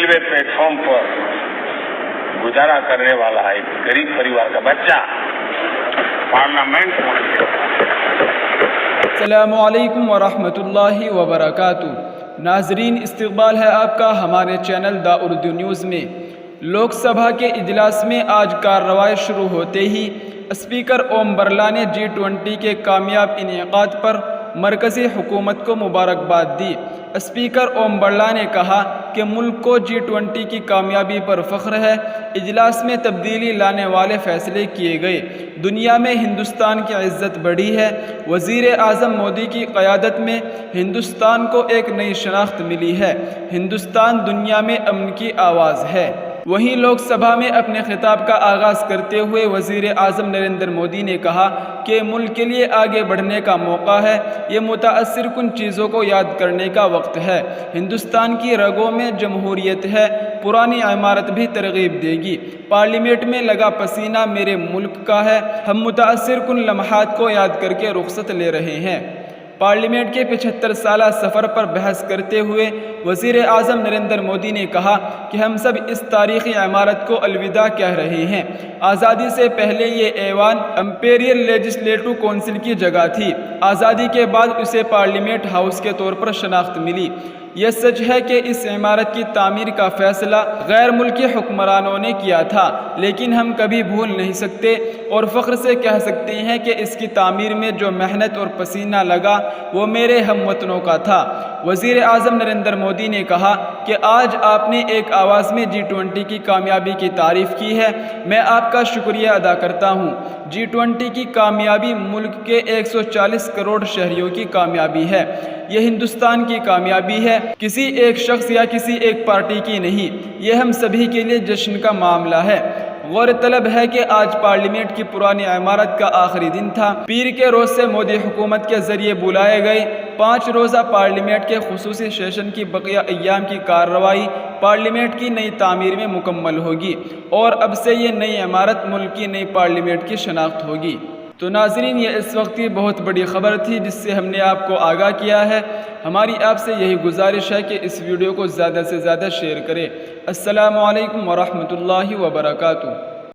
Railway platform पर गुजारा करने वाला एक गरीब परिवार का बच्चा पार्लियामेंट पहुंच गया। अस्सलामु अलैकुम वरहमतुल्लाहि वबरकातुहू। नाजरीन, इस्तकबाल है आपका हमारे चैनल द उर्दू न्यूज़ में। लोकसभा के इजलास में आज कार्रवाई शुरू होते ही स्पीकर ओम बिरला ने G20 के कामयाब इनेकाद पर मरकज़ी हुकूमत को मुबारकबाद दी। स्पीकर ओम बिरला ने कहा कि मुल्क को G20 की कामयाबी पर फ़ख्र है। इजलास में तब्दीली लाने वाले फ़ैसले किए गए। दुनिया में हिंदुस्तान की इज़्ज़त बढ़ी है। वज़ीर आज़म मोदी की क़यादत में हिंदुस्तान को एक नई शनाख्त मिली है। हिंदुस्तान दुनिया में अमन की आवाज़ है। वहीं लोकसभा में अपने खिताब का आगाज़ करते हुए वज़ीर आज़म नरेंद्र मोदी ने कहा कि मुल्क के लिए आगे बढ़ने का मौका है। ये मुताअस्सिर कुन चीज़ों को याद करने का वक्त है। हिंदुस्तान की रगों में जमहूरियत है। पुरानी इमारत भी तरगीब देगी। पार्लियामेंट में लगा पसीना मेरे मुल्क का है। हम मुताअस्सिर कुन लम्हात को याद करके रुखसत ले रहे हैं। पार्लियामेंट के 75 साला सफ़र पर बहस करते हुए वज़ीर आज़म नरेंद्र मोदी ने कहा कि हम सब इस तारीख़ी इमारत को अलविदा कह रहे हैं। आज़ादी से पहले ये ऐवान इम्पीरियल लेजिस्लेटिव काउंसिल की जगह थी। आज़ादी के बाद उसे पार्लियामेंट हाउस के तौर पर शनाख्त मिली। यह सच है कि इस इमारत की तामीर का फ़ैसला गैर मुल्की हुक्मरानों ने किया था, लेकिन हम कभी भूल नहीं सकते और फ़ख्र से कह सकते हैं कि इसकी तामीर में जो मेहनत और पसीना लगा वो मेरे हमवतनों का था। वज़ीर आज़म नरेंद्र मोदी ने कहा कि आज आपने एक आवाज़ में G20 की कामयाबी की तारीफ़ की है। मैं आपका शुक्रिया अदा करता हूँ। G20 की कामयाबी मुल्क के 140 करोड़ शहरियों की कामयाबी है। यह हिंदुस्तान की कामयाबी है, किसी एक शख्स या किसी एक पार्टी की नहीं। यह हम सभी के लिए जश्न का मामला है। गौरतलब है कि आज पार्लियामेंट की पुरानी इमारत का आखिरी दिन था। पीर के रोज़ से मोदी हुकूमत के ज़रिए बुलाए गए 5 रोज़ा पार्लियामेंट के खुसूसी सेशन की बकिया अय्याम की कार्रवाई पार्लियामेंट की नई तामीर में मुकम्मल होगी और अब से ये नई इमारत मुल्क की नई पार्लियामेंट की शनाख्त होगी। तो नाज़रीन, ये इस वक्त की बहुत बड़ी ख़बर थी जिससे हमने आपको आगाह किया है। हमारी आपसे यही गुजारिश है कि इस वीडियो को ज़्यादा से ज़्यादा शेयर करें। अस्सलामु अलैकुम वरहमतुल्लाहि वबरकातुहू।